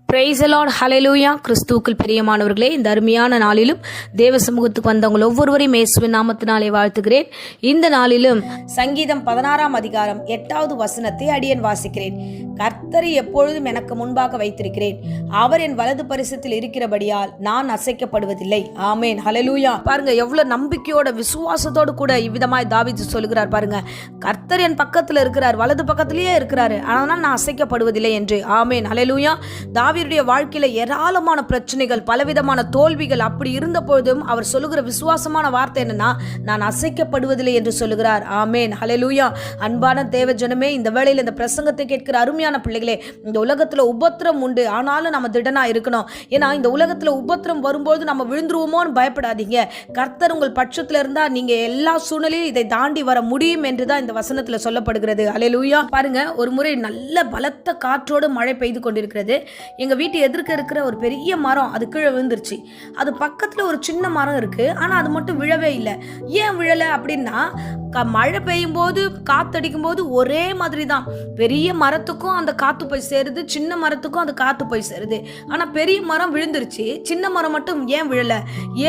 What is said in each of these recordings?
Praise the Lord, ஹல்லேலூயா. கிறிஸ்துவுக்குள் பிரியமானவர்களே, இந்த அருமையான நாளிலும் தேவ சமூகத்துக்கு வந்தவங்க ஒவ்வொருவரையும் இயேசுவின் நாமத்தினாலே வாழ்த்துகிறேன். இந்த நாளிலும் சங்கீதம் 16 அதிகாரம் 8வது வசனத்தை அடியேன் வாசிக்கிறேன். கர்த்தரை எப்பொழுதும் எனக்கு முன்பாக வைத்திருக்கிறேன், அவர் என் வலது பரிசத்தில் இருக்கிறபடியால் நான் அசைக்கப்படுவதில்லை. ஆமேன், ஹல்லேலூயா. பாருங்க, எவ்வளவு நம்பிக்கையோட விசுவாசத்தோடு கூட இவ்விதமாய் தாவீது சொல்லுகிறார். பாருங்க, கர்த்தர் என் பக்கத்துல இருக்கிறார், வலது பக்கத்திலேயே இருக்கிறாரு, ஆனால் நான் அசைக்கப்படுவதில்லை என்று. ஆமேன், ஹல்லேலூயா. தாவீதுடைய வாழ்க்கையில ஏராளமான பிரச்சனைகள், பலவிதமான தோல்விகள், அப்படி இருந்த பொழுதும் அவர் சொல்லுகிற விசுவாசமான வார்த்தை என்னன்னா, நான் அசைக்கப்படுவதில்லை என்று சொல்லுகிறார். ஆமேன், ஹல்லேலூயா. அன்பான தேவ ஜனமே, இந்த வேளையில் இந்த பிரசங்கத்தை கேட்கிற அருமையான பிள்ளைகளே, இந்த உலகத்துல உபத்திரம் உண்டு, ஆனாலும் நம்ம திடனா இருக்கணும். ஏன்னா இந்த உலகத்துல உபத்திரம் வரும்போது நம்ம விழுந்துருவோமோன்னு பயப்படாதீங்க. கர்த்தர் உங்கள் பட்சத்துல இருந்தா நீங்க எல்லா சூழ்நிலையும் இதை தாண்டி வர முடியும் என்றுதான் இந்த வசனத்துல சொல்லப்படுகிறது. ஹல்லேலூயா. பாருங்க, ஒரு முறை நல்ல பலத்த காற்றோடு மழை பெய்து கொண்டிருக்கிறது. எங்க வீட்டு எதிர்க்க இருக்கிற ஒரு பெரிய மரம் அது கீழே விழுந்துருச்சு. அது பக்கத்துல ஒரு சின்ன மரம் இருக்கு, ஆனா அது மட்டும் விழவே இல்லை. ஏன் விழல அப்படின்னா, மழை பெய்யும் போது காத்தடிக்கும் போது ஒரே மாதிரி தான். பெரிய மரத்துக்கும் அந்த காத்து போய் சேருது, சின்ன மரத்துக்கும் அந்த காத்து போய் சேருது. ஆனா பெரிய மரம் விழுந்துருச்சு, சின்ன மரம் மட்டும் ஏன் விழல?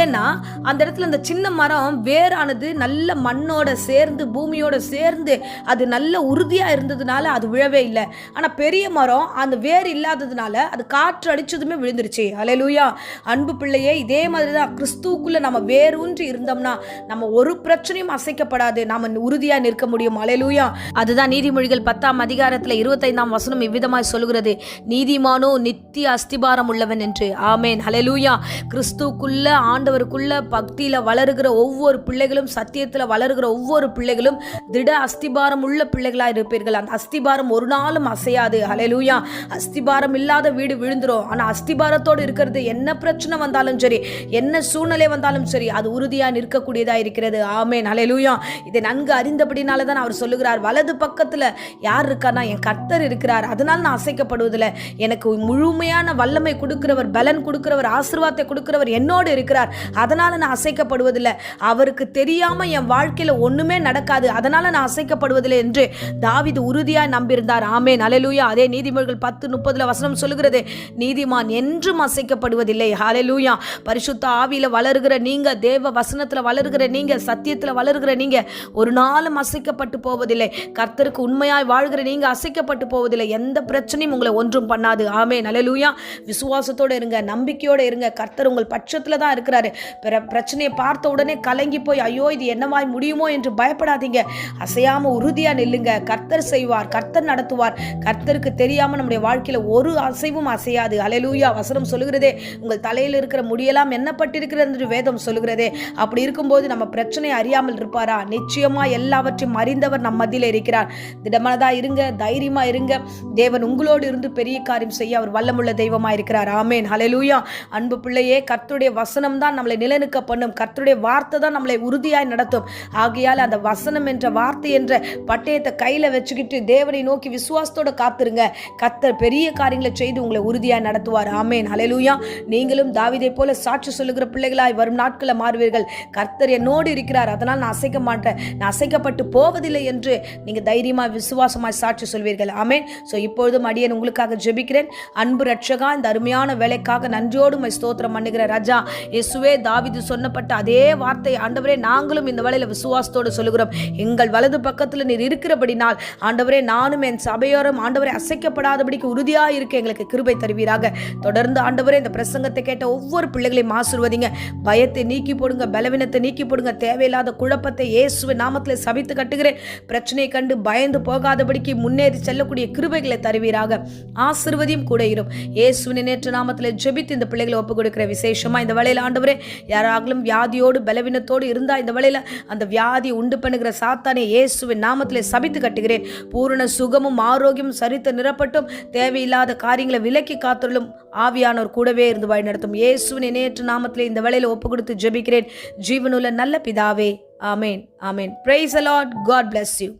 ஏன்னா அந்த இடத்துல அந்த சின்ன மரம் வேறானது நல்ல மண்ணோட சேர்ந்து, பூமியோட சேர்ந்து அது நல்ல உறுதியா இருந்ததுனால அது விழவே இல்லை. ஆனா பெரிய மரம் அந்த வேர் இல்லாததுனால அது காற்று அடிச்சதுமே விழுந்துருச்சு. ஹல்லேலூயா. அன்பு பிள்ளையே, இதே மாதிரிதான் கிறிஸ்துவுக்குள்ள நம்ம வேரூன்றி இருந்தோம்னா நம்ம ஒரு பிரச்சனையும் அசைக்கப்படாது, நாம உறுதியா நிற்க முடியும். ஹல்லேலூயா. அதுதான் நீதிமொழிகள் 10 அதிகாரத்துல 25 வசனம் இவ்விதமாய் சொல்கிறது, நீதிமானோ நித்திய அஸ்திபாரம் உள்ளவன் என்று. ஆமேன், ஹல்லேலூயா. கிறிஸ்துவுக்குள்ள, ஆண்டவருக்குள்ள பக்தியில வளருகிற ஒவ்வொரு பிள்ளைகளும், சத்தியத்துல வளருகிற ஒவ்வொரு பிள்ளைகளும் திட அஸ்திபாரம் உள்ள பிள்ளைகளா இருப்பீர்கள். அந்த அஸ்திபாரம் ஒரு நாளும் அசையாது. ஹல்லேலூயா. அஸ்திபாரம் இல்லாத வீடு விழுந்துரும், ஆனா அஸ்திபாரத்தோடு இருக்கிறது என்ன பிரச்சனை வந்தாலும் சரி, என்ன சூழ்நிலை வந்தாலும் சரி, அது உறுதியா நிற்கக்கூடியதா இருக்கிறது. ஆமேன், ஹல்லேலூயா. இதை நன்கு அறிந்தபடினாலதான் அவர் சொல்லுகிறார், வலது பக்கத்துல யார் இருக்கானா, என் கர்த்தர் இருக்கிறார், அதனால நான் அசைக்கப்படுவதில்லை. எனக்கு முழுமையான வல்லமை கொடுக்கிறவர், பலன் கொடுக்கிறவர், ஆசீர்வாதத்தை கொடுக்கிறவர் என்னோடு இருக்கிறார், அதனால நான் அசைக்கப்படுவதில்லை. அவருக்கு தெரியாம என் வாழ்க்கையில ஒண்ணுமே நடக்காது, அதனால நான் அசைக்கப்படுவதில்லை என்று தாவீது உறுதியாய் நம்பியிருந்தார். ஆமேன், ஹல்லேலூயா. அதே நீதிமொழிகள் 10:30 வசனம் சொல்லுகிறது, நீதிமான் என்றும் அசைக்கப்படுவதில்லை. ஹல்லேலூயா. பரிசுத்த ஆவியில வளருகிற நீங்க, தேவ வசனத்துல வளருகிற நீங்க, சத்தியத்துல வளருகிற நீங்க ஒரு நாளும் அசைக்கப்பட்டு போவதில்லை. கர்த்தருக்கு உண்மையாய் வாழ்கிற நீங்க அசைக்கப்பட்டு போவதில்லை. எந்த பிரச்சனையும் உங்களை ஒன்றும் பண்ணாது. ஆமென், ஹல்லேலூயா. விசுவாசத்தோட இருங்க, நம்பிக்கையோட இருங்க. கர்த்தர் உங்கள் பட்சத்துல தான் இருக்கிறாரு. பிரச்சனையை பார்த்த உடனே கலங்கி போய் ஐயோ இது என்னவாய் முடியுமோ என்று பயப்படாதீங்க. அசையாம உறுதியா நில்லுங்க. கர்த்தர் செய்வார், கர்த்தர் நடத்துவார். கர்த்தருக்கு தெரியாம நம்முடைய வாழ்க்கையில ஒரு அசைவும் அசையாது. ஹல்லேலூயா. வசனம் சொல்லுகிறதே, உங்கள் தலையில் இருக்கிற முடியெல்லாம் எண்ணப்பட்டிருக்கிறது என்று வேதம் சொல்லுகிறதே. அப்படி இருக்கும்போது நம்ம பிரச்சனையை அறியாமல் இருப்பாரா? நிச்சயமா எல்லாவற்றையும் அறிந்தவர் நம் மத்தியில இருக்கிறார். திடமனதா இருங்க, தைரியமா இருங்க. தேவன் உங்களோடு இருந்து பெரிய காரியம் செய்ய அவர் வல்லமுள்ள தெய்வமா இருக்கிறார். ஆமேன், ஹல்லேலூயா. அன்பு பிள்ளையே, கர்த்தருடைய வசனம் தான் நம்மளை நிலைநிற்க பண்ணும். கர்த்தருடைய வார்த்தை தான் நம்மளை உறுதியாய் நடத்தும். ஆகையால் அந்த வசனம் என்ற வார்த்தை என்ற பட்டயத்தை கையில வச்சுக்கிட்டு தேவனை நோக்கி விசுவாசத்தோட காத்துருங்க. கர்த்தர் பெரிய காரியங்களை செய்து உங்களை உறுதியாய் நடத்துவார். ஆமேன், ஹல்லேலூயா. நீங்களும் தாவீதை போல சாட்சி சொல்லுகிற பிள்ளைகளாய் வரும் நாட்களில் மாறுவீர்கள். கர்த்தர் என்னோடு இருக்கிறார், அதனால் நான் அசைக்க மாட்டேன், நான் அசைக்கப்பட்டு போவதில்லை என்று நீங்க தைரியமா விசுவாசமாய் சாட்சி சொல்வீர்கள். ஆமென். சோ இப்பொழுதும் அடியேன் உங்களுக்காக ஜெபிக்கிறேன். அன்பு ரட்சகா, இந்த அருமையான வேலைக்காக நன்றியோடு உம்மை ஸ்தோத்திரம் பண்ணுகிற ராஜா இயேசுவே. தாவீது சொன்னப்பட்ட அதே வார்த்தை ஆண்டவரே நாங்களும் இந்த வேளையில விசுவாசத்தோடு சொல்லுகிறோம். எங்கள் வலது பக்கத்துல நீர் இருக்கிறபடினால் ஆண்டவரே நானும் என் சபையோரும் ஆண்டவரே அசைக்கப்படாதபடிக்கு உறுதியா இருக்க எங்களுக்கு கிருபை தருவீராக. தொடர்ந்து ஆண்டவரே இந்த பிரசங்கத்தை கேட்ட ஒவ்வொரு பிள்ளைகளையும் ஆசீர்வதிங்க. பயத்தை நீக்கி போடுங்க, பலவீனத்தை நீக்கி போடுங்க, தேவையில்லாத குழப்பத்தை இயேசுவின் நாமத்திலே சபித்து கட்டுகிறேன். பிரச்சனையை கண்டு பயந்து போகாதபடிக்கு முன்னேறி செல்லக்கூடிய கிருபைகளை தருவீராக. ஆசீர்வதியும் கூட இரும். இயேசுவின் நேற்று நாமத்திலே ஜெபித்து இந்த பிள்ளைகளை ஒப்புக் கொடுக்கிற. விசேஷமா இந்த வேளையில ஆண்டவரே, யாராலும் வியாதியோடு பலவீனத்தோடு இருந்தா இந்த வேளையில அந்த வியாதி உண்டு பண்ணுகிற சாத்தானை இயேசுவின் நாமத்திலே சபித்து கட்டுகிறேன். பூரண சுகமும் ஆரோக்கியமும் சரித்து நிரப்பட்டும். தேவையில்லாத காரியங்களை விலக்கி காத்துள்ளும். ஆவியானோர் கூடவே இருந்து வழி நடத்தும். இயேசுவின் நேற்று நாமத்திலே இந்த வேளையில ஒப்புக் கொடுத்து ஜெபிக்கிறேன். ஜீவனுள்ள நல்ல பிதாவே. ஆமென், ஆமென். Praise the Lord. God bless you.